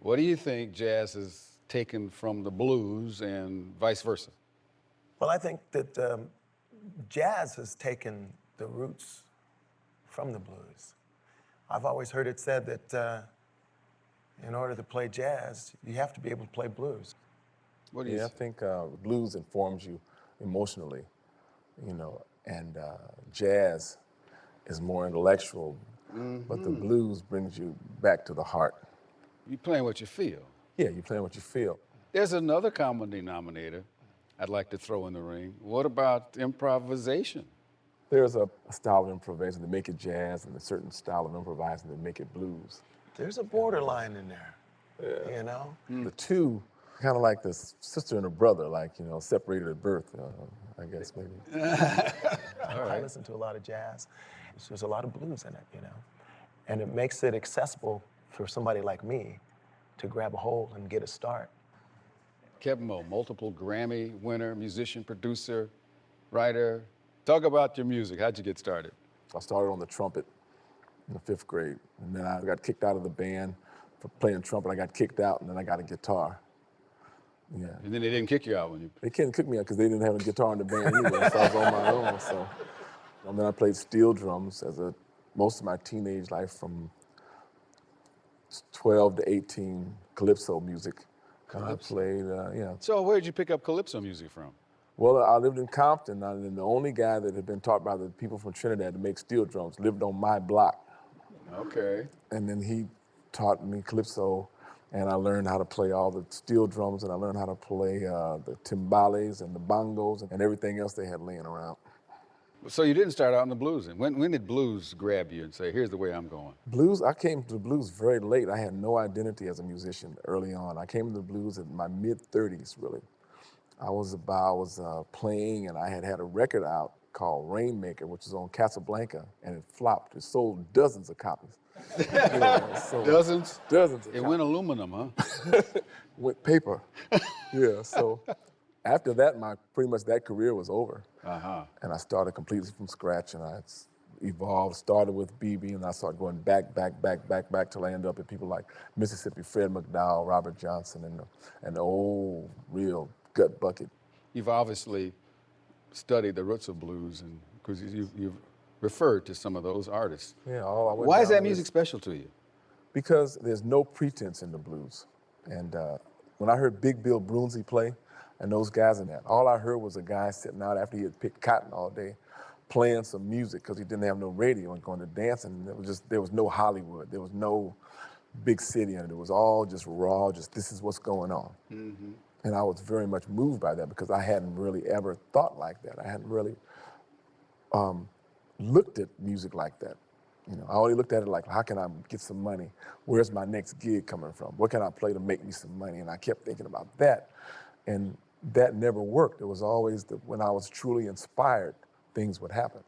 What do you think jazz has taken from the blues and vice versa? Well, I think that jazz has taken the roots from the blues. I've always heard it said that in order to play jazz, you have to be able to play blues. What do you Yeah, I say? think blues informs you emotionally, and jazz is more intellectual, but the blues brings you back to the heart. You playing what you feel. Yeah, you're playing what you feel. There's another common denominator I'd like to throw in the ring. What about improvisation? There's a style of improvisation that make it jazz and a certain style of improvising that make it blues. There's a borderline in there, you know? The two, kind of like this sister and a brother, like, separated at birth, I guess maybe. I listen to a lot of jazz. There's a lot of blues in it, And it makes it accessible for somebody like me to grab a hold and get a start. Keb Mo, multiple Grammy winner, musician, producer, writer. Talk about your music. How'd you get started? I started on the trumpet in the 5th grade, and then I got kicked out of the band for playing trumpet. I got kicked out, and then I got a guitar. Yeah. And then they didn't kick you out when you... They couldn't kick me out because they didn't have a guitar in the band anyway, so I was on my own. So, and then I played steel drums most of my teenage life, from 12 to 18, calypso music. And I played, So where did you pick up calypso music from? Well, I lived in Compton, and the only guy that had been taught by the people from Trinidad to make steel drums lived on my block. Okay. And then he taught me calypso, and I learned how to play all the steel drums, and I learned how to play the timbales and the bongos and everything else they had laying around. So you didn't start out in the blues. And when did blues grab you and say, here's the way I'm going? Blues, I came to the blues very late. I had no identity as a musician early on. I came to the blues in my mid-30s, really. I was playing, and I had a record out called Rainmaker, which was on Casablanca, and it flopped. It sold dozens of copies. Dozens? Dozens of It copies. went aluminum, huh? Went paper. Yeah, so after that, pretty much that career was over. Uh-huh. And I started completely from scratch, and I evolved, started with BB, and I started going back till I ended up with people like Mississippi Fred McDowell, Robert Johnson, and the old real gut bucket. You've obviously studied the roots of blues, and because you've referred to some of those artists. Yeah, Why is that music special to you? Because there's no pretense in the blues. And when I heard Big Bill Broonzy play, and those guys in that, all I heard was a guy sitting out after he had picked cotton all day, playing some music because he didn't have no radio and going to dance, and there was no Hollywood, there was no big city in it. It was all just raw, this is what's going on. Mm-hmm. And I was very much moved by that because I hadn't really ever thought like that. I hadn't really looked at music like that. I only looked at it like, how can I get some money? Where's my next gig coming from? What can I play to make me some money? And I kept thinking about that. And that never worked. It was always that when I was truly inspired, things would happen.